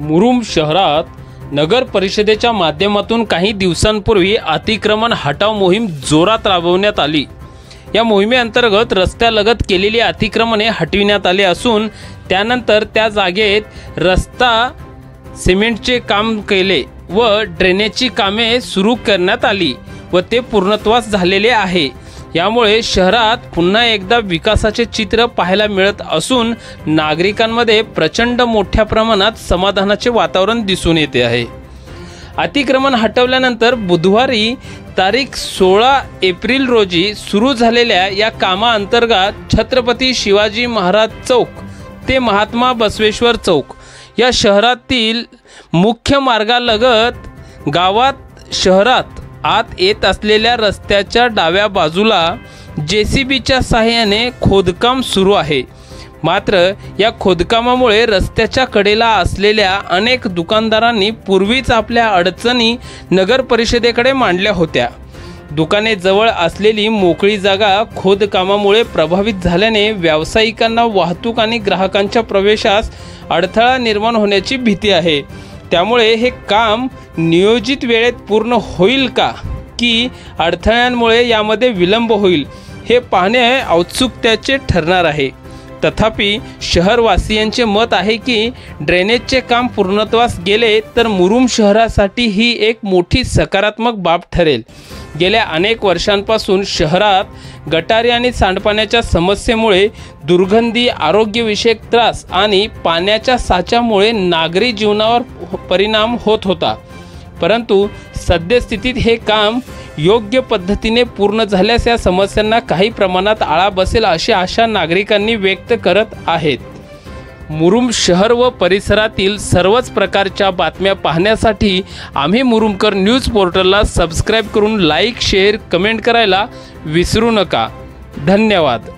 मुरुम शहरात नगर परिषदेच्या माध्यमातून काही दिवसांपूर्वी अतिक्रमण हटाव मोहीम जोरात राबवण्यात आली। या मोहिमेअंतर्गत रस्त्यालगत केलेली अतिक्रमणे हटविण्यात आली असून त्यानंतर त्या जागेत रस्ता सिमेंटचे काम केले व ड्रेनेजची कामे सुरू करण्यात आली व ते पूर्णत्वास झालेले आहे। यामुळे शहरात पुन्हा एकदा विकासाचे चित्र पाहायला मिळत असून नागरिकांमध्ये प्रचंड मोठ्या प्रमाणात समाधानाचे वातावरण दिसून येते आहे। अतिक्रमण हटवल्यानंतर बुधवारी तारीख 16 एप्रिल रोजी सुरू झालेल्या या कामाअंतर्गत छत्रपती शिवाजी महाराज चौक ते महात्मा बसवेश्वर चौक या शहरातील मुख्य मार्गालगत गावात शहरात आत येत असलेल्या रस्त्याच्या डाव्या बाजूला JCBच्या सहाय्याने खोदकाम सुरू आहे। मात्र या खोदकामामुळे रस्त्याच्या कडेला असलेल्या अनेक दुकानदारांनी पूर्वीच आपल्या अडचणी नगर परिषदेकडे मांडल्या होत्या। दुकाने जवळ असलेली मोकळी जागा खोदकामामुळे प्रभावित झाल्याने व्यावसायिकांना वाहतूक आणि ग्राहकांच्या प्रवेशास अडथळा निर्माण होण्याची भीती आहे। त्यामुळे हे काम नियोजित वेळेत पूर्ण होईल का की अडथळ्यांमुळे यामध्ये विलंब होईल हे पाहणे औत्सुक्याचे ठरणार आहे। तथापि शहरवासियांचे मत आहे की ड्रेनेजचे काम पूर्णत्वास गेले तर मुरुम शहरासाठी ही एक मोठी सकारात्मक बाब ठरेल। गेल्या अनेक वर्षांपासून शहरात गटारी आणि सांडपाण्याच्या समस्येमुळे दुर्गंधी, आरोग्यविषयक त्रास आणि पाण्याच्या साच्यामुळे नागरी जीवनावर परिणाम होत होता। परंतु सद्यस्थितीत हे काम योग्य पद्धतीने पूर्ण झाल्यास या समस्यांना काही प्रमाणात आळा बसेल अशी आशा नागरिकांनी व्यक्त करत आहेत। मुरुम शहर व परिसरातील सर्वच प्रकारच्या बातम्या पाहण्यासाठी आम्ही मुरुमकर न्यूज पोर्टलला सबस्क्राईब करून लाईक, शेअर, कमेंट करायला विसरू नका। धन्यवाद।